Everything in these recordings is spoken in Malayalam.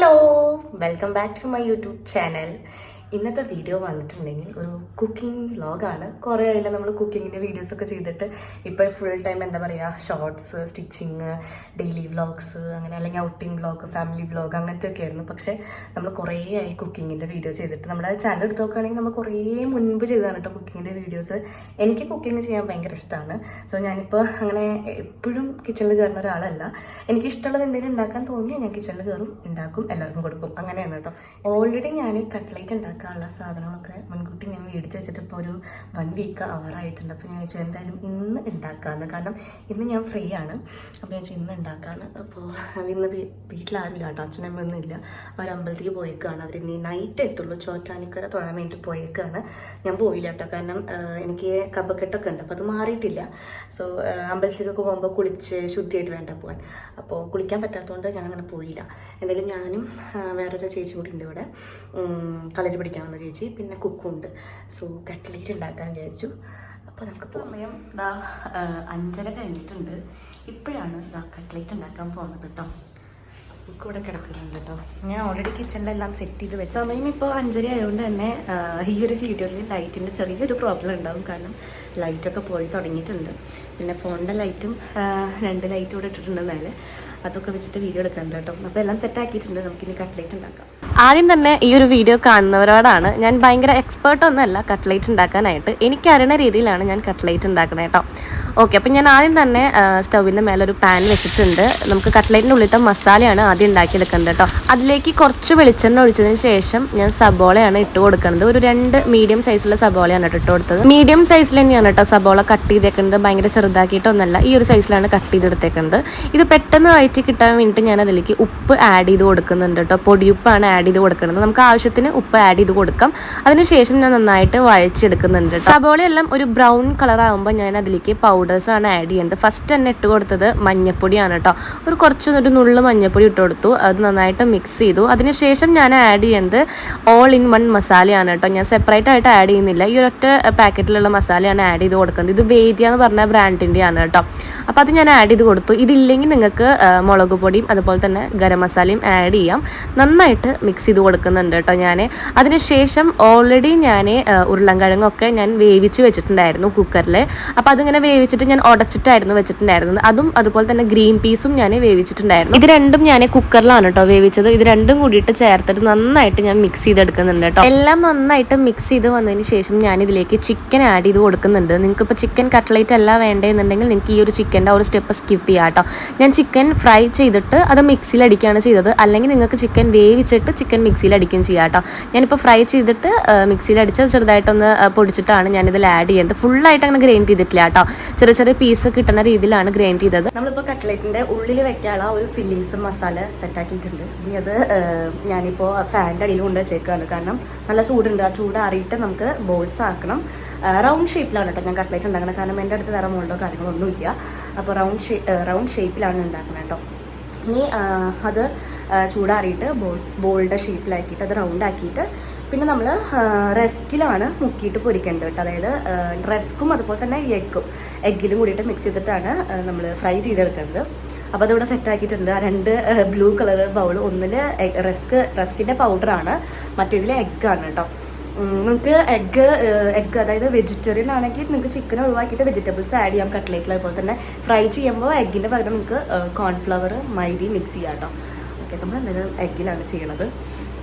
Hello, welcome back to my YouTube channel. ഇന്നത്തെ വീഡിയോ വന്നിട്ടുണ്ടെങ്കിൽ ഒരു കുക്കിംഗ് വ്ളോഗാണ്. കുറേ ആയില്ല നമ്മൾ കുക്കിങ്ങിൻ്റെ വീഡിയോസൊക്കെ ചെയ്തിട്ട്. ഇപ്പോൾ ഫുൾ ടൈം എന്താ പറയുക, ഷോർട്സ്, സ്റ്റിച്ചിങ്, ഡെയിലി വ്ളോഗ്സ്, അങ്ങനെ അല്ലെങ്കിൽ ഔട്ടിംഗ് വ്ളോഗ്, ഫാമിലി വ്ളോഗ് അങ്ങനത്തെ ഒക്കെ ആയിരുന്നു. പക്ഷേ നമ്മൾ കുറേ ആയി കുക്കിങ്ങിൻ്റെ വീഡിയോ ചെയ്തിട്ട്. നമ്മുടെ ചാനൽ എടുത്ത് നോക്കുകയാണെങ്കിൽ നമ്മൾ കുറേ മുൻപ് ചെയ്തതാണ് കേട്ടോ കുക്കിങ്ങിൻ്റെ വീഡിയോസ്. എനിക്ക് കുക്കിംഗ് ചെയ്യാൻ ഭയങ്കര ഇഷ്ടമാണ്. സോ ഞാനിപ്പോൾ അങ്ങനെ എപ്പോഴും കിച്ചണിൽ കയറുന്ന ഒരാളല്ല. എനിക്ക് ഇഷ്ടമുള്ളത് എന്തെങ്കിലും ഉണ്ടാക്കാൻ തോന്നിയാൽ ഞാൻ കിച്ചണിൽ കയറും, ഉണ്ടാക്കും, എല്ലാവർക്കും കൊടുക്കും. അങ്ങനെയാണ് കേട്ടോ. ഓൾറെഡി ഞാൻ കട്ട്ലേറ്റ് ഉണ്ടാക്കാനുള്ള സാധനങ്ങളൊക്കെ മുൻകൂട്ടി ഞാൻ മേടിച്ച് വെച്ചിട്ട് ഇപ്പോൾ ഒരു 1 വീക്ക് ആവാറായിട്ടുണ്ട്. അപ്പോൾ ഞാൻ വെച്ചാൽ എന്തായാലും ഇന്ന് ഉണ്ടാക്കാമെന്ന്. കാരണം ഇന്ന് ഞാൻ ഫ്രീ ആണ്. അപ്പോൾ ഞാൻ ഇന്ന് ഉണ്ടാക്കാമെന്ന്. അപ്പോൾ ഇന്ന് വീട്ടിലാരുമില്ല കേട്ടോ, അച്ഛനമ്മയൊന്നും ഇല്ല. അവർ അമ്പലത്തിലേക്ക് പോയേക്കാണ്. അവർ ഇനി നൈറ്റ് എത്തുള്ളൂ. ചോറ്റാനിക്കര തൊഴാൻ വേണ്ടി പോയേക്കാണ്. ഞാൻ പോയില്ല കേട്ടോ, കാരണം എനിക്ക് കഫക്കെട്ടൊക്കെ ഉണ്ട്. അപ്പോൾ അത് മാറിയിട്ടില്ല. സോ അമ്പലത്തിലേക്കൊക്കെ പോകുമ്പോൾ കുളിച്ച് ശുദ്ധിയായിട്ട് വേണ്ട പോകാൻ. അപ്പോൾ കുളിക്കാൻ പറ്റാത്തതുകൊണ്ട് ഞാൻ അങ്ങനെ പോയില്ല. എന്തായാലും ഞാനും വേറൊരു ചേച്ചി കൂടി ഉണ്ട് ഇവിടെ, കളരി പഠിക്കാൻ വന്ന ചേച്ചി, പിന്നെ കുക്കുണ്ട്. സോ കട്ട്ലേറ്റ് ഉണ്ടാക്കാൻ വിചാരിച്ചു. അപ്പോൾ നമുക്ക് സമയം 5:30 കഴിഞ്ഞിട്ടുണ്ട്. ഇപ്പോഴാണ് കട്ട്ലേറ്റ് ഉണ്ടാക്കാൻ പോകുന്നത് കേട്ടോ. കുക്ക് ഇവിടെ കിടക്കുന്നുണ്ട് കേട്ടോ. ഞാൻ ഓൾറെഡി കിച്ചണിലെല്ലാം സെറ്റ് ചെയ്ത് വെച്ച സമയം ഇപ്പോൾ 5:30 ആയതുകൊണ്ട് തന്നെ ഈ ഒരു വീഡിയോയിൽ ലൈറ്റിൻ്റെ ചെറിയൊരു പ്രോബ്ലം ഉണ്ടാവും. കാരണം ലൈറ്റൊക്കെ പോയി തുടങ്ങിയിട്ടുണ്ട്. പിന്നെ ഫോണിൻ്റെ ലൈറ്റും 2 ലൈറ്റ് കൂടെ ഇട്ടിട്ടുണ്ട് മേലെ. അതൊക്കെ വെച്ചിട്ട് വീഡിയോ എടുക്കുന്നത് കേട്ടോ. അപ്പോൾ എല്ലാം സെറ്റ് ആക്കിയിട്ടുണ്ട്. നമുക്കിനി കട്ട്ലേറ്റ് ഉണ്ടാക്കാം. ആദ്യം തന്നെ ഈ ഒരു വീഡിയോ കാണുന്നവരോടാണ്, ഞാൻ ഭയങ്കര എക്സ്പേർട്ടൊന്നുമല്ല കട്ട്ലേറ്റ് ഉണ്ടാക്കാനായിട്ട്. എനിക്കറിയുന്ന രീതിയിലാണ് ഞാൻ കട്ട്ലേറ്റ് ഉണ്ടാക്കണേ കേട്ടോ. ഓക്കെ, അപ്പം ഞാൻ ആദ്യം തന്നെ സ്റ്റൗവിൻ്റെ മേലെ ഒരു പാൻ വെച്ചിട്ടുണ്ട്. നമുക്ക് കട്ട്ലേറ്റിൻ്റെ ഉള്ളിലത്തെ മസാലയാണ് ആദ്യം ഉണ്ടാക്കിയെടുക്കുന്നത് കേട്ടോ. അതിലേക്ക് കുറച്ച് വെളിച്ചെണ്ണ ഒഴിച്ചതിന് ശേഷം ഞാൻ സബോളയാണ് ഇട്ട് കൊടുക്കുന്നത്. ഒരു 2 മീഡിയം സൈസുള്ള സബോളയാണ് കേട്ടോ ഇട്ട് കൊടുത്തത്. മീഡിയം സൈസിൽ തന്നെയാണ് കേട്ടോ സബോള കട്ട് ചെയ്തേക്കുന്നത്. ഭയങ്കര ചെറുതാക്കിയിട്ടൊന്നല്ല, ഈ ഒരു സൈസിലാണ് കട്ട് ചെയ്തെടുത്തേക്കുന്നത്. ഇത് പെട്ടെന്ന് വഴറ്റി കിട്ടാൻ വേണ്ടിയിട്ട് ഞാൻ അതിലേക്ക് ഉപ്പ് ആഡ് ചെയ്ത് കൊടുക്കുന്നുണ്ട് കേട്ടോ. പൊടിയുപ്പാണ് ആഡ് ചെയ്ത് കൊടുക്കുന്നത്. നമുക്ക് ആവശ്യത്തിന് ഉപ്പ് ആഡ് ചെയ്ത് കൊടുക്കാം. അതിനുശേഷം ഞാൻ നന്നായിട്ട് വഴച്ചെടുക്കുന്നുണ്ട്. സബോളയെല്ലാം ഒരു ബ്രൗൺ കളർ ആകുമ്പോൾ ഞാൻ അതിലേക്ക് പൗഡേഴ്സാണ് ആഡ് ചെയ്യുന്നത്. ഫസ്റ്റ് തന്നെ ഇട്ട് കൊടുത്തത് മഞ്ഞപ്പൊടിയാണ് കേട്ടോ. കുറച്ചൊരു നുള്ളു മഞ്ഞപ്പൊടി ഇട്ട് കൊടുത്തു. അത് നന്നായിട്ട് മിക്സ് ചെയ്തു. അതിനുശേഷം ഞാൻ ആഡ് ചെയ്യുന്നത് ഓൾ ഇൻ വൺ മസാലയാണ് കേട്ടോ. ഞാൻ സെപ്പറേറ്റ് ആയിട്ട് ആഡ് ചെയ്യുന്നില്ല. ഈ ഒരൊറ്റ പാക്കറ്റിലുള്ള മസാലയാണ് ആഡ് ചെയ്ത് കൊടുക്കുന്നത്. ഇത് വേദ്യ എന്ന് പറഞ്ഞ ബ്രാൻഡിൻ്റെയാണ് കേട്ടോ. അപ്പോൾ അത് ഞാൻ ആഡ് ചെയ്ത് കൊടുത്തു. ഇതില്ലെങ്കിൽ നിങ്ങൾക്ക് മുളക് പൊടിയും അതുപോലെ തന്നെ ഗരം മസാലയും ആഡ് ചെയ്യാം. നന്നായിട്ട് മിക്സ് ചെയ്ത് കൊടുക്കുന്നുണ്ട് കേട്ടോ ഞാൻ. അതിനുശേഷം ഓൾറെഡി ഞാൻ ഉരുളൻകിഴങ്ങൊക്കെ ഞാൻ വേവിച്ച് വെച്ചിട്ടുണ്ടായിരുന്നു കുക്കറിൽ. അപ്പോൾ അതിങ്ങനെ വേവിച്ചിട്ട് ഞാൻ ഉടച്ചിട്ടായിരുന്നു വെച്ചിട്ടുണ്ടായിരുന്നത്. അതും അതുപോലെ തന്നെ ഗ്രീൻ പീസും ഞാൻ വേവിച്ചിട്ടുണ്ടായിരുന്നു. ഇത് രണ്ടും ഞാൻ കുക്കറിലാണ് കേട്ടോ വേവിച്ചത്. ഇത് രണ്ടും കൂടിയിട്ട് ചേർത്തിട്ട് നന്നായിട്ട് ഞാൻ മിക്സ് ചെയ്തെടുക്കുന്നുണ്ട് കേട്ടോ. എല്ലാം നന്നായിട്ട് മിക്സ് ചെയ്ത് വന്നതിന് ശേഷം ഞാൻ ഇതിലേക്ക് ചിക്കൻ ആഡ് ചെയ്ത് കൊടുക്കുന്നുണ്ട്. നിങ്ങൾക്ക് ഇപ്പോൾ ചിക്കൻ കട്ട്ലേറ്റ് അല്ല വേണ്ടതെന്നുണ്ടെങ്കിൽ നിങ്ങൾക്ക് ഈ ഒരു ചിക്കൻ്റെ ഒരു സ്റ്റെപ്പ് സ്കിപ്പ് ചെയ്യാം കേട്ടോ. ഞാൻ ചിക്കൻ ഫ്രൈ ചെയ്തിട്ട് അത് മിക്സിയിൽ അടിക്കുകയാണ് ചെയ്തത്. അല്ലെങ്കിൽ നിങ്ങൾക്ക് ചിക്കൻ വേവിച്ചിട്ട് ചിക്കൻ മിക്സിയിൽ അടിക്കുകയും ചെയ്യാം കേട്ടോ. ഞാനിപ്പോൾ ഫ്രൈ ചെയ്തിട്ട് മിക്സിയിൽ അടിച്ച് ചെറുതായിട്ടൊന്ന് പൊടിച്ചിട്ടാണ് ഞാനിതിൽ ആഡ് ചെയ്യുന്നത്. ഫുള്ളായിട്ട് അങ്ങനെ ഗ്രൈൻഡ് ചെയ്തിട്ടില്ല കേട്ടോ. ചെറിയ ചെറിയ പീസ് കിട്ടുന്ന രീതിയിലാണ് ഗ്രൈൻഡ് ചെയ്തത്. നമ്മളിപ്പോൾ കട്ട്ലേറ്റിൻ്റെ ഉള്ളിൽ വെക്കാനുള്ള ഒരു ഫില്ലിങ്സും മസാല സെറ്റാക്കിയിട്ടുണ്ട്. ഇനി അത് ഞാനിപ്പോൾ ഫാനിൻ്റെ അടിയിൽ കൊണ്ട് വെച്ചേക്കാണ്. കാരണം നല്ല ചൂടുണ്ട്. ആ ചൂട് അറിയിട്ട് നമുക്ക് ബോൾസ് ആക്കണം. റൗണ്ട് ഷേപ്പിലാണ് കേട്ടോ ഞാൻ കട്ട്ലേറ്റ് ഉണ്ടാക്കുന്നത്. കാരണം എൻ്റെ അടുത്ത് വേറെ മോൾഡോ കാര്യങ്ങളൊന്നും ഇല്ല. അപ്പോൾ റൗണ്ട് ഷേപ്പിലാണ് ഉണ്ടാക്കുന്നത് കേട്ടോ. ഇനി അത് ചൂടാറിയിട്ട് ബോളിൻ്റെ ഷേപ്പിലാക്കിയിട്ട് അത് റൗണ്ട് ആക്കിയിട്ട് പിന്നെ നമ്മൾ റസ്കിലാണ് മുക്കിയിട്ട് പൊരിക്കേണ്ടത് കേട്ടോ. അതായത് റസ്ക്കും അതുപോലെ തന്നെ എഗ്ഗിലും കൂടിയിട്ട് മിക്സ് ചെയ്തിട്ടാണ് നമ്മൾ ഫ്രൈ ചെയ്തെടുക്കുന്നത്. അപ്പോൾ അതിവിടെ സെറ്റാക്കിയിട്ടുണ്ട്. 2 ബ്ലൂ കളർ ബൗൾ, ഒന്നിൽ റസ്കിൻ്റെ പൗഡറാണ്, മറ്റേതിൽ എഗ്ഗാണ് കേട്ടോ. നിങ്ങൾക്ക് എഗ്ഗ് അതായത് വെജിറ്റേറിയൻ ആണെങ്കിൽ നിങ്ങൾക്ക് ചിക്കൻ ഒഴിവാക്കിയിട്ട് വെജിറ്റബിൾസ് ആഡ് ചെയ്യാം കട്ട്ലേറ്റിൽ. അതുപോലെ തന്നെ ഫ്രൈ ചെയ്യുമ്പോൾ എഗ്ഗിൻ്റെ പകരം നിങ്ങൾക്ക് കോൺഫ്ലവർ, മൈദ മിക്സ് ചെയ്യാം കേട്ടോ. ഓക്കെ, നമ്മൾ എന്തായാലും എഗ്ഗിലാണ് ചെയ്യണത്.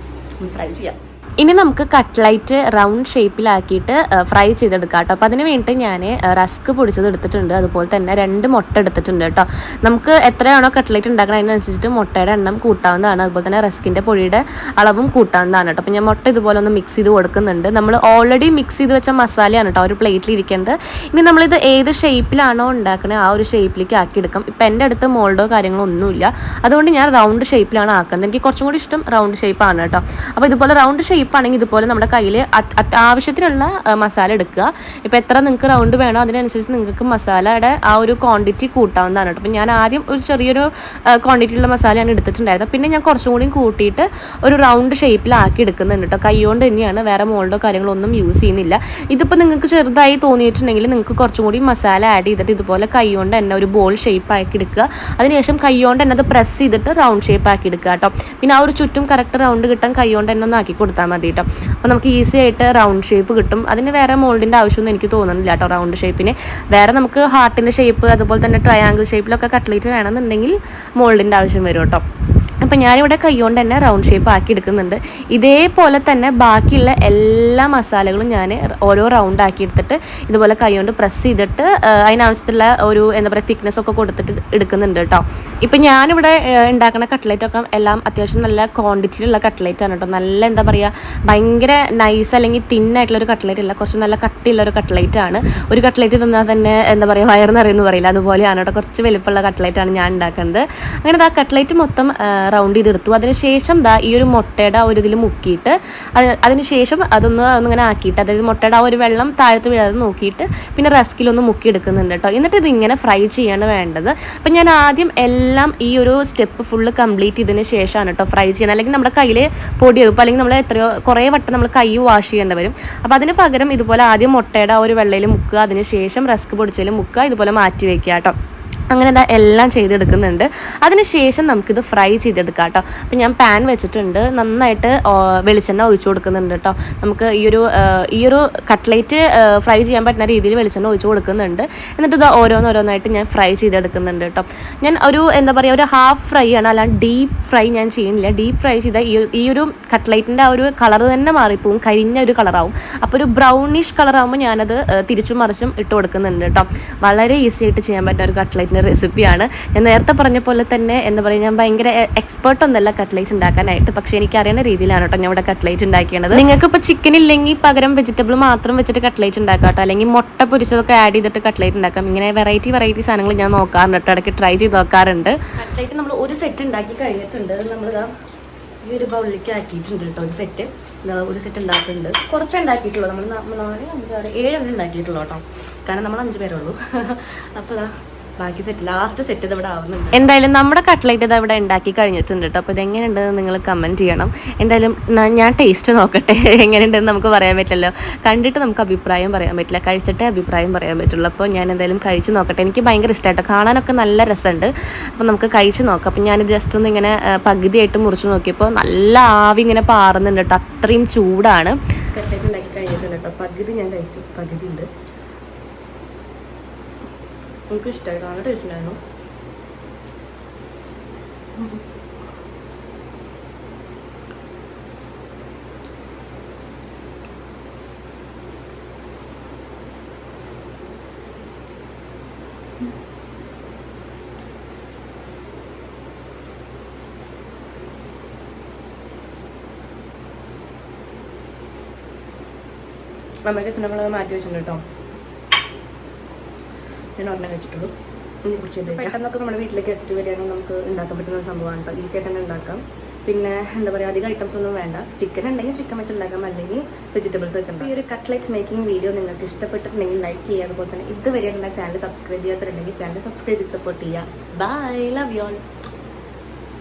ഫ്രൈ ചെയ്യാം. ഇനി നമുക്ക് കട്ട്ലൈറ്റ് റൗണ്ട് ഷേപ്പിലാക്കിയിട്ട് ഫ്രൈ ചെയ്തെടുക്കാം കേട്ടോ. അപ്പോൾ അതിന് വേണ്ടിയിട്ട് ഞാൻ റസ്ക് പൊടിച്ചത് എടുത്തിട്ടുണ്ട്. അതുപോലെ തന്നെ 2 മുട്ട എടുത്തിട്ടുണ്ട് കേട്ടോ. നമുക്ക് എത്രയാണോ കട്ട്ലൈറ്റ് ഉണ്ടാക്കണം അതിനനുസരിച്ചിട്ട് മുട്ടയുടെ എണ്ണം കൂട്ടാവുന്നതാണ്. അതുപോലെ തന്നെ റസ്കിൻ്റെ പൊടിയുടെ അളവും കൂട്ടാവുന്നതാണ് കേട്ടോ. അപ്പോൾ ഞാൻ മുട്ട ഇതുപോലെ ഒന്ന് മിക്സ് ചെയ്ത് കൊടുക്കുന്നുണ്ട്. നമ്മൾ ഓൾറെഡി മിക്സ് ചെയ്ത് വെച്ച മസാലയാണ് കേട്ടോ ഒരു പ്ലേറ്റിൽ ഇരിക്കുന്നത്. ഇനി നമ്മളിത് ഏത് ഷേപ്പിലാണോ ഉണ്ടാക്കുന്നത് ആ ഒരു ഷേപ്പിലേക്ക് ആക്കിയെടുക്കാം. ഇപ്പം എൻ്റെ അടുത്ത് മോൾഡോ കാര്യങ്ങളോ ഒന്നുമില്ല. അതുകൊണ്ട് ഞാൻ റൗണ്ട് ഷേപ്പിലാണ് ആക്കുന്നത്. എനിക്ക് കുറച്ചും കൂടി ഇഷ്ടം റൗണ്ട് ഷേപ്പാണ് കേട്ടോ. അപ്പോൾ ഇതുപോലെ റൗണ്ട് ഷേപ്പ് ഷേപ്പ് ആണെങ്കിൽ ഇതുപോലെ നമ്മുടെ കയ്യിൽ ആവശ്യത്തിനുള്ള മസാല എടുക്കുക. ഇപ്പോൾ എത്ര നിങ്ങൾക്ക് റൗണ്ട് വേണോ അതിനനുസരിച്ച് നിങ്ങൾക്ക് മസാലയുടെ ആ ഒരു ക്വാണ്ടിറ്റി കൂട്ടാവുന്നതാണ് കേട്ടോ. അപ്പോൾ ഞാൻ ആദ്യം ഒരു ചെറിയൊരു ക്വാണ്ടിറ്റിയുള്ള മസാലയാണ് എടുത്തിട്ടുണ്ടായിരുന്നത്. പിന്നെ ഞാൻ കുറച്ചും കൂടി കൂട്ടിയിട്ട് ഒരു റൗണ്ട് ഷേപ്പിലാക്കി എടുക്കുന്നുണ്ട് കേട്ടോ. കൈകൊണ്ട് തന്നെയാണ്, വേറെ മോൾഡോ കാര്യങ്ങളോ ഒന്നും യൂസ് ചെയ്യുന്നില്ല. ഇതിപ്പോൾ നിങ്ങൾക്ക് ചെറുതായി തോന്നിയിട്ടുണ്ടെങ്കിൽ നിങ്ങൾക്ക് കുറച്ചും കൂടി മസാല ആഡ് ചെയ്തിട്ട് ഇതുപോലെ കൈകൊണ്ട് തന്നെ ഒരു ബോൾ ഷേപ്പ് ആക്കി എടുക്കുക. അതിനുശേഷം കൈകൊണ്ട് തന്നെ അത് പ്രസ് ചെയ്തിട്ട് റൗണ്ട് ഷേപ്പ് ആക്കി എടുക്കുക കേട്ടോ. പിന്നെ ആ ഒരു ചുറ്റും കറക്റ്റ് റൗണ്ട് കിട്ടാൻ കൈകൊണ്ട് തന്നെ ഒന്ന് ആക്കി കൊടുത്താൽ മതി കേട്ടോ. അപ്പോൾ നമുക്ക് ഈസി ആയിട്ട് റൗണ്ട് ഷേപ്പ് കിട്ടും. അതിന് വേറെ മോൾഡിൻ്റെ ആവശ്യമൊന്നും എനിക്ക് തോന്നുന്നില്ല കേട്ടോ. റൗണ്ട് ഷേപ്പിന് വേറെ നമുക്ക് ഹാർട്ടിൻ്റെ ഷേപ്പ് അതുപോലെ തന്നെ ട്രയാങ്കിൾ ഷേപ്പിലൊക്കെ കട്ട്ലേറ്റ് വേണമെന്നുണ്ടെങ്കിൽ മോൾഡിൻ്റെ ആവശ്യം വരും കേട്ടോ. അപ്പം ഞാനിവിടെ കൈകൊണ്ട് തന്നെ റൗണ്ട് ഷേപ്പ് ആക്കി എടുക്കുന്നുണ്ട്. ഇതേപോലെ തന്നെ ബാക്കിയുള്ള എല്ലാ മസാലകളും ഞാൻ ഓരോ റൗണ്ട് ആക്കി എടുത്തിട്ട് ഇതുപോലെ കൈകൊണ്ട് പ്രസ് ചെയ്തിട്ട് അതിനാവശ്യത്തിലുള്ള ഒരു എന്താ പറയുക തിക്നെസ് ഒക്കെ കൊടുത്തിട്ട് എടുക്കുന്നുണ്ട് കേട്ടോ. ഇപ്പം ഞാനിവിടെ ഉണ്ടാക്കുന്ന കട്ട്ലേറ്റൊക്കെ എല്ലാം അത്യാവശ്യം നല്ല ക്വാണ്ടിറ്റിയിലുള്ള കട്ട്ലേറ്റാണ് കേട്ടോ. നല്ല എന്താ പറയുക ഭയങ്കര നൈസ് അല്ലെങ്കിൽ തിന്നായിട്ടുള്ളൊരു കട്ട്ലേറ്റ് അല്ല, കുറച്ച് നല്ല കട്ടിയുള്ളൊരു കട്ട്ലേറ്റാണ്. ഒരു കട്ട്ലേറ്റ് തന്നാൽ തന്നെ എന്താ പറയുക വയറിന്നറിയെന്ന് പറയില്ല, അതുപോലെയാണ് കേട്ടോ. കുറച്ച് വലിപ്പമുള്ള കട്ട്ലേറ്റാണ് ഞാൻ ഉണ്ടാക്കുന്നത്. അങ്ങനെ ആ കട്ട്ലേറ്റ് മൊത്തം റൗണ്ട് ചെയ്തെടുത്തു. അതിനുശേഷം ഈ ഒരു മുട്ടയുടെ ഒരു ഇതിൽ മുക്കിയിട്ട് അതിനുശേഷം ഒന്നിങ്ങനെ ആക്കിയിട്ട്, അതായത് മുട്ടയുടെ ആ ഒരു വെള്ളം താഴത്ത് വീഴാതെ നോക്കിയിട്ട് പിന്നെ റസ്കിലൊന്ന് മുക്കിയെടുക്കുന്നുണ്ട് കേട്ടോ. എന്നിട്ട് ഇതിങ്ങനെ ഫ്രൈ ചെയ്യാണ് വേണ്ടത്. അപ്പം ഞാൻ ആദ്യം എല്ലാം ഈ ഒരു സ്റ്റെപ്പ് ഫുള്ള് കംപ്ലീറ്റ് ചെയ്തതിന് ശേഷമാണ് കേട്ടോ ഫ്രൈ ചെയ്യണം. അല്ലെങ്കിൽ നമ്മുടെ കയ്യിൽ പൊടിയെടുക്കും, അല്ലെങ്കിൽ നമ്മൾ കുറേ വട്ടം നമ്മൾ കൈ വാഷ് ചെയ്യേണ്ടി വരും. അപ്പോൾ അതിന് പകരം ഇതുപോലെ ആദ്യം മുട്ടയുടെ ആ ഒരു വെള്ളയിൽ മുക്കുക, അതിന് ശേഷം റസ്ക് പൊടിച്ചതിൽ മുക്കുക, ഇതുപോലെ മാറ്റി വയ്ക്കുക കേട്ടോ. അങ്ങനെ എല്ലാം ചെയ്തെടുക്കുന്നുണ്ട്. അതിനുശേഷം നമുക്കിത് ഫ്രൈ ചെയ്തെടുക്കാം കേട്ടോ. അപ്പം ഞാൻ പാൻ വെച്ചിട്ടുണ്ട്, നന്നായിട്ട് വെളിച്ചെണ്ണ ഒഴിച്ചു കൊടുക്കുന്നുണ്ട് കേട്ടോ. നമുക്ക് ഈ ഒരു കട്ട്ലേറ്റ് ഫ്രൈ ചെയ്യാൻ പറ്റുന്ന രീതിയിൽ വെളിച്ചെണ്ണ ഒഴിച്ചു കൊടുക്കുന്നുണ്ട്. എന്നിട്ട് ഇത് ഓരോന്നായിട്ട് ഞാൻ ഫ്രൈ ചെയ്തെടുക്കുന്നുണ്ട് കേട്ടോ. ഞാൻ എന്താ പറയുക ഒരു ഹാഫ് ഫ്രൈ ആണ്, അല്ലാണ്ട് ഡീപ്പ് ഫ്രൈ ഞാൻ ചെയ്യുന്നില്ല. ഡീപ്പ് ഫ്രൈ ചെയ്താൽ ഈ ഒരു കട്ട്ലേറ്റിൻ്റെ ആ ഒരു കളർ തന്നെ മാറിപ്പോവും, കരിഞ്ഞ ഒരു കളറാവും. അപ്പോൾ ഒരു ബ്രൗണിഷ് കളറാകുമ്പോൾ ഞാനത് തിരിച്ചും മറിച്ചും ഇട്ട് കൊടുക്കുന്നുണ്ട് കേട്ടോ. വളരെ ഈസി ആയിട്ട് ചെയ്യാൻ പറ്റുന്ന ഒരു കട്ട്ലേറ്റ് റെസിപ്പിയാണ്. ഞാൻ നേരത്തെ പറഞ്ഞ പോലെ തന്നെ എന്താ പറയുക ഞാൻ ഭയങ്കര എക്സ്പേർട്ട് ഒന്നല്ല കട്ട്ലേറ്റ് ഉണ്ടാക്കാനായിട്ട്, പക്ഷേ എനിക്ക് അറിയുന്ന രീതിയിലാണ് കേട്ടോ ഞാൻ ഇവിടെ കട്ട്ലേറ്റ് ഉണ്ടാക്കിയത്. നിങ്ങൾക്ക് ഇപ്പോൾ ചിക്കൻ ഇല്ലെങ്കിൽ പകരം വെജിറ്റബിൾ മാത്രം വെച്ചിട്ട് കട്ട്ലേറ്റ് ഉണ്ടാക്കാം കേട്ടോ, അല്ലെങ്കിൽ മുട്ട പൊരിച്ചതൊക്കെ ആഡ് ചെയ്തിട്ട് കട്ട്ലേറ്റ് ഉണ്ടാക്കാം. ഇങ്ങനെ വെറൈറ്റി സാധനങ്ങൾ ഞാൻ നോക്കാറുണ്ട് കേട്ടോ, ഇടയ്ക്ക് ട്രൈ ചെയ്ത് നോക്കാറുണ്ട്. കട്ട്ലേറ്റ് നമ്മൾ ഒരു സെറ്റ് ഉണ്ടാക്കി കഴിഞ്ഞിട്ടുണ്ട്. നമ്മളിതാ ഈ ഒരു ബൗളിലേക്ക് ആക്കിയിട്ടുണ്ട് കേട്ടോ. ഒരു സെറ്റ് ഉണ്ടാക്കുന്നുണ്ട്. കുറച്ച് ഉണ്ടാക്കിയിട്ടുള്ളൂ, നമ്മൾ 4, 5, 6, 7 ഉണ്ടാക്കിയിട്ടുള്ളൂ കേട്ടോ, കാരണം നമ്മൾ 5 പേരേ ഉള്ളൂ. അപ്പോൾ ബാക്കി ലാസ്റ്റ് സെറ്റ് ഇത് ഇവിടെ ആവുന്നുണ്ട്. എന്തായാലും നമ്മുടെ കട്ട്ലേറ്റ് ഇത് ഇവിടെ ഉണ്ടാക്കി കഴിഞ്ഞിട്ടുണ്ട് കേട്ടോ. അപ്പോൾ ഇതെങ്ങനെയുണ്ടെന്ന് നിങ്ങൾ കമൻറ്റ് ചെയ്യണം. എന്തായാലും ഞാൻ ടേസ്റ്റ് നോക്കട്ടെ, എങ്ങനെയുണ്ടെന്ന് നമുക്ക് പറയാൻ പറ്റില്ലല്ലോ. കണ്ടിട്ട് നമുക്ക് അഭിപ്രായം പറയാൻ പറ്റില്ല, കഴിച്ചിട്ടേ അഭിപ്രായം പറയാൻ പറ്റുള്ളൂ. അപ്പോൾ ഞാൻ എന്തായാലും കഴിച്ച് നോക്കട്ടെ. എനിക്ക് ഭയങ്കര ഇഷ്ടമായിട്ടോ, കാണാനൊക്കെ നല്ല രസമുണ്ട്. അപ്പോൾ നമുക്ക് കഴിച്ച് നോക്കാം. അപ്പോൾ ഞാൻ ജസ്റ്റ് ഒന്ന് ഇങ്ങനെ പകുതിയായിട്ട് മുറിച്ച് നോക്കിയപ്പോൾ നല്ല ആവി ഇങ്ങനെ പാറുന്നുണ്ട് കേട്ടോ, അത്രയും ചൂടാണ്. കട്ട്ലേറ്റ് ഉണ്ടാക്കി കഴിഞ്ഞിട്ടുണ്ട് കേട്ടോ. പകുതി ഞാൻ കഴിച്ചു, പകുതി ഉണ്ട്. എനിക്ക് ഇഷ്ടമായിട്ട് നല്ല ടേസ്റ്റ് ഉണ്ടായിരുന്നു. നമ്മൾക്ക് ചിന്നങ്ങളത് മാറ്റി വെച്ചിട്ടുണ്ട് കേട്ടോ. ഞാൻ ഒരെണ്ണം വെച്ചിട്ടുള്ളൂ. പെട്ടെന്നൊക്കെ നമ്മുടെ വീട്ടിലെ ഗസ്റ്റ് വരികയാണെങ്കിൽ നമുക്ക് ഉണ്ടാക്കാൻ പറ്റുന്ന ഒരു സംഭവമാണ് കേട്ടോ. ഈസി ആയിട്ട് തന്നെ ഉണ്ടാക്കാം. പിന്നെ എന്താ പറയുക അധികം ഐറ്റംസ് ഒന്നും വേണ്ട. ചിക്കൻ ഉണ്ടെങ്കിൽ ചിക്കൻ വെച്ചുണ്ടാക്കാം, അല്ലെങ്കിൽ വെജിറ്റബിൾസ് വെച്ചുണ്ടാക്കാം. ഈ ഒരു കട്ട്ലേറ്റ് മേക്കിംഗ് വീഡിയോ നിങ്ങൾക്ക് ഇഷ്ടപ്പെട്ടിട്ടുണ്ടെങ്കിൽ ലൈക്ക് ചെയ്യുക. അതുപോലെ തന്നെ ഇതുവരെ ചാനൽ സബ്സ്ക്രൈബ് ചെയ്യാത്തിട്ടുണ്ടെങ്കിൽ ചാനൽ സബ്സ്ക്രൈബ് ചെയ്ത് സപ്പോർട്ട് ചെയ്യുക. Bye, love you all.